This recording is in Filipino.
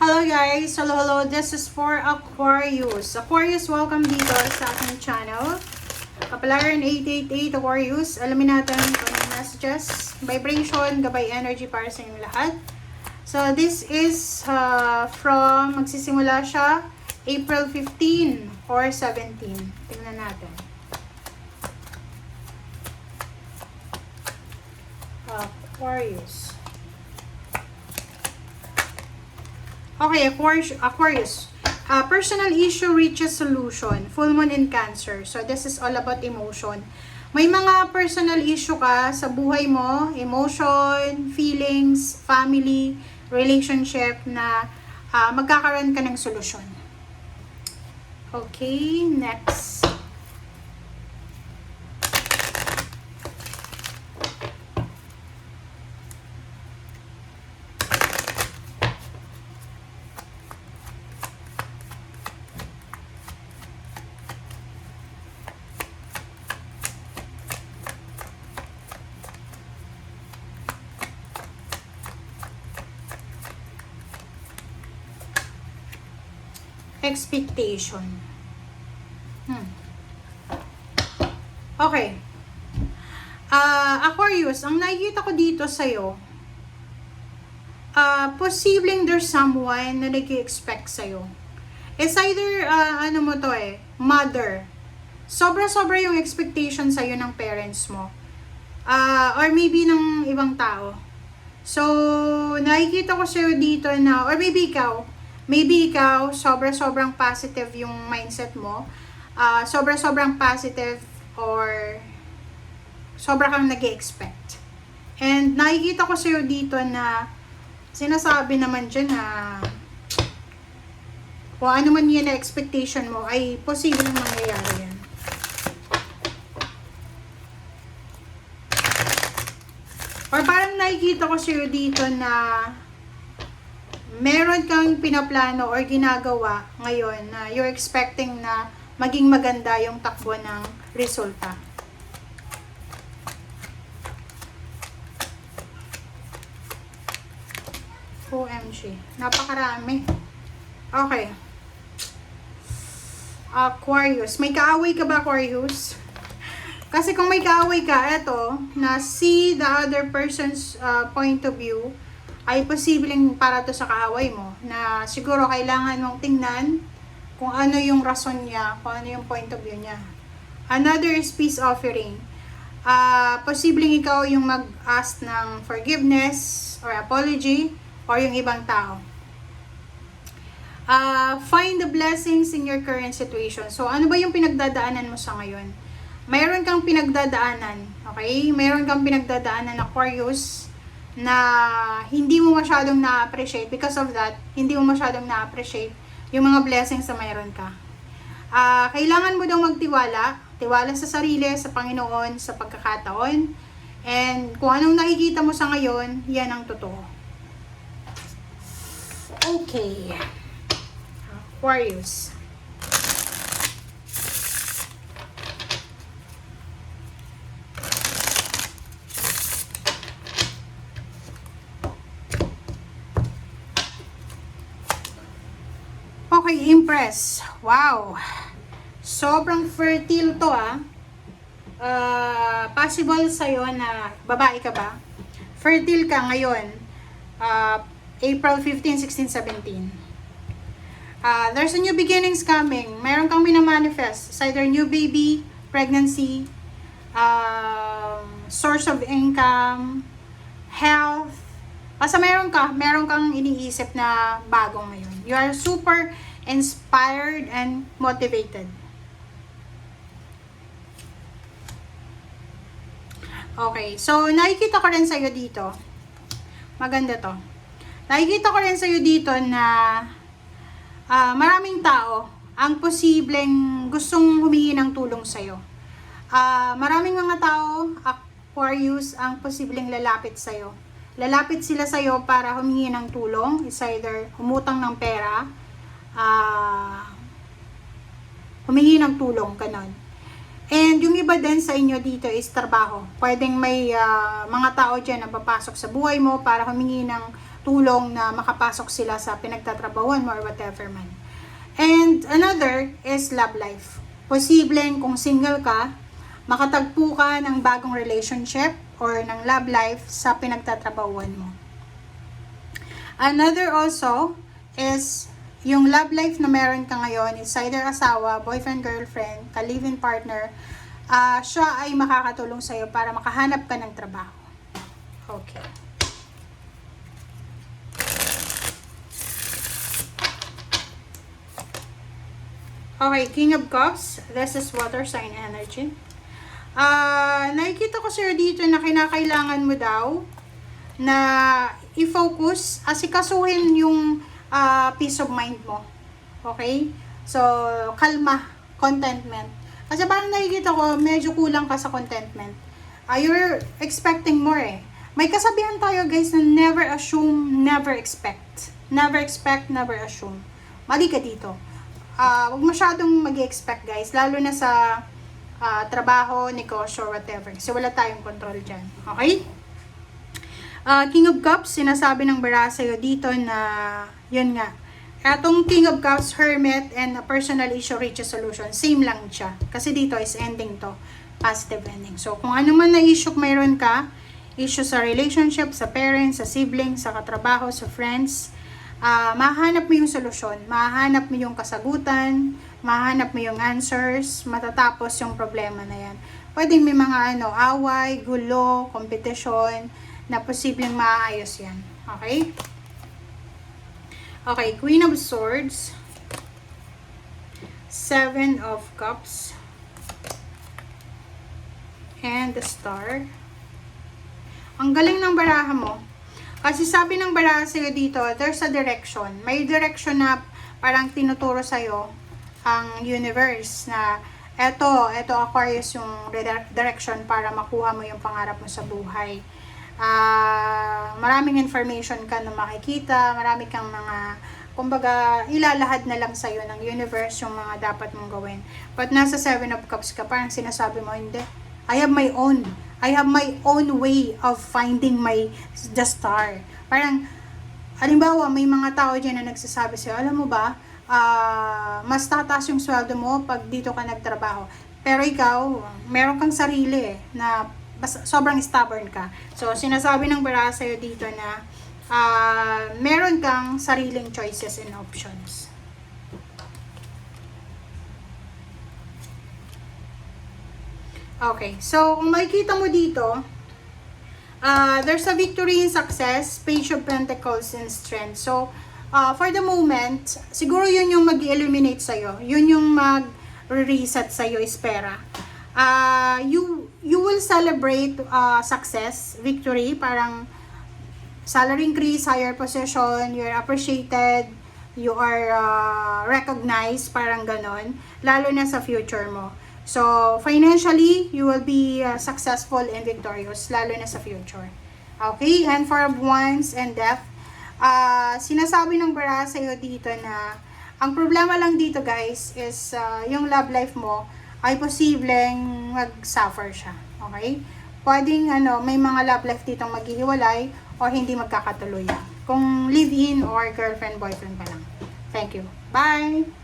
Hello guys! Hello! This is for Aquarius. Aquarius, welcome dito sa aking channel. Kapalaran 888 Aquarius. Alamin natin kung anong messages, vibration, gabay energy para sa inyong lahat. So this is from, magsisimula siya April 15 or 17. Tingnan natin. Aquarius. Okay, Aquarius. Personal issue reaches solution. Full moon in Cancer. So, this is all about emotion. May mga personal issue ka sa buhay mo, emotion, feelings, family, relationship na magkakaroon ka ng solusyon. Okay, next. Expectation. Okay. Aquarius, ang nakikita ko dito sa'yo, posibleng there's someone na nag-expect sa'yo. It's either, mother. Sobra-sobra yung expectation sa'yo ng parents mo. Or maybe ng ibang tao. So, nakikita ko sa'yo dito na, or maybe ikaw, sobra-sobrang positive yung mindset mo. Sobra-sobrang positive or sobra kang nag-expect. And nakikita ko sa'yo dito na sinasabi naman dyan na kung ano man yan na expectation mo ay posibleng mangyayari yan. Or parang nakikita ko sa'yo dito na meron kang pinaplano or ginagawa ngayon na you're expecting na maging maganda yung takbo ng resulta. OMG. Napakarami. Okay. Aquarius. May kaaway ka ba, Aquarius? Kasi kung may kaaway ka, eto, na see the other person's point of view, ay posibleng para to sa kaaway mo na siguro kailangan mong tingnan kung ano yung rason niya, kung ano yung point of view niya. Another is peace offering. Posibleng ikaw yung mag-ask ng forgiveness or apology or yung ibang tao. Find the blessings in your current situation. So, ano ba yung pinagdadaanan mo sa ngayon? Mayroon kang pinagdadaanan, okay? Mayroon kang pinagdadaanan, Aquarius, na hindi mo masyadong na-appreciate. Because of that, hindi mo masyadong na-appreciate yung mga blessings na mayroon ka. Kailangan mo daw magtiwala. Tiwala sa sarili, sa Panginoon, sa pagkakataon. And kung anong nakikita mo sa ngayon, yan ang totoo. Okay. Aquarius. Okay, Empress. Wow. Sobrang fertile to possible sa'yo na babae ka ba? Fertile ka ngayon. April 15, 16, 17. There's a new beginnings coming. Mayroon kang minamanifest. It's either new baby, pregnancy, source of income, health. Basta meron kang iniisip na bago ngayon. You are super inspired and motivated. Okay, so nakikita ko rin sa'yo dito. Maganda to. Nakikita ko rin sa'yo dito na maraming tao ang posibleng gustong humingi ng tulong sa'yo. Maraming mga tao, Aquarius, ang posibleng lalapit sa'yo. Lalapit sila sa'yo para humingi ng tulong. It's either humutang ng pera, humingi ng tulong, ganon. And yung iba din sa inyo dito is trabaho. Pwedeng may mga tao dyan na papasok sa buhay mo para humingi ng tulong na makapasok sila sa pinagtatrabahuan mo or whatever man. And another is love life. Posibleng kung single ka, makatagpo ka ng bagong relationship or ng love life sa pinagtatrabahuan mo. Another also is yung love life na meron ka ngayon is either asawa, boyfriend, girlfriend, ka-live-in partner, siya ay makakatulong sa'yo para makahanap ka ng trabaho. Okay. Okay, King of Cups. This is water sign energy. Nakikita ko sir dito na kinakailangan mo daw na i-focus, asikasuhin yung peace of mind mo. Okay? So, kalma, contentment. Kasi parang nakikita ko, medyo kulang ka sa contentment. You're expecting more eh. May kasabihan tayo guys na never assume, never expect. Never expect, never assume. Mali ka dito. Huwag masyadong mag-expect guys, lalo na sa trabaho, negosyo, or whatever. Kasi wala tayong control dyan. Okay? King of Cups, sinasabi ng bara sa'yo dito na, yun nga, atong King of Cups, Hermit, and a personal issue reaches solution. Same lang siya. Kasi dito is ending to. Positive ending. So, kung ano man na issue mayroon ka, issue sa relationship, sa parents, sa siblings, sa katrabaho, sa friends, mahanap mo yung solusyon, mahanap mo yung kasagutan, mahanap mo yung answers, matatapos yung problema na yan. Pwedeng may mga away, gulo, competition, na posibleng maayos yan. Okay? Okay, Queen of Swords, Seven of Cups, and the Star. Ang galing ng baraha mo. Kasi sabi ng baraha sa'yo dito, there's a direction. May direction na parang tinuturo sa'yo ang universe na eto Aquarius yung direction para makuha mo yung pangarap mo sa buhay. Maraming information ka na makikita, marami kang mga, kumbaga, ilalahad na lang sa'yo ng universe yung mga dapat mong gawin. But nasa Seven of Cups ka, parang sinasabi mo, hindi. I have my own way of finding the star. Parang, halimbawa, may mga tao dyan na nagsasabi sa'yo, alam mo ba, mas tataas yung sweldo mo pag dito ka nagtrabaho. Pero ikaw, meron kang sarili na sobrang stubborn ka. So, sinasabi ng bara sa'yo dito na meron kang sariling choices and options. Okay, so kung makikita mo dito, there's a victory in success, Page of Pentacles and Strength. So, for the moment, siguro yun yung mag-illuminate sa'yo. Yun yung mag-reset sa'yo is pera. You will celebrate success, victory, parang salary increase, higher position, you're appreciated, you are recognized, parang ganon, lalo na sa future mo. So, financially, you will be successful and victorious, lalo na sa future. Okay? And for Wands and Death, sinasabi ng bara sa'yo dito na, ang problema lang dito guys, is yung love life mo, ay posibleng mag-suffer siya. Okay? Pwedeng, may mga love life ditong maghihiwalay, o hindi magkakatuloy. Kung live-in or girlfriend, boyfriend pa lang. Thank you. Bye!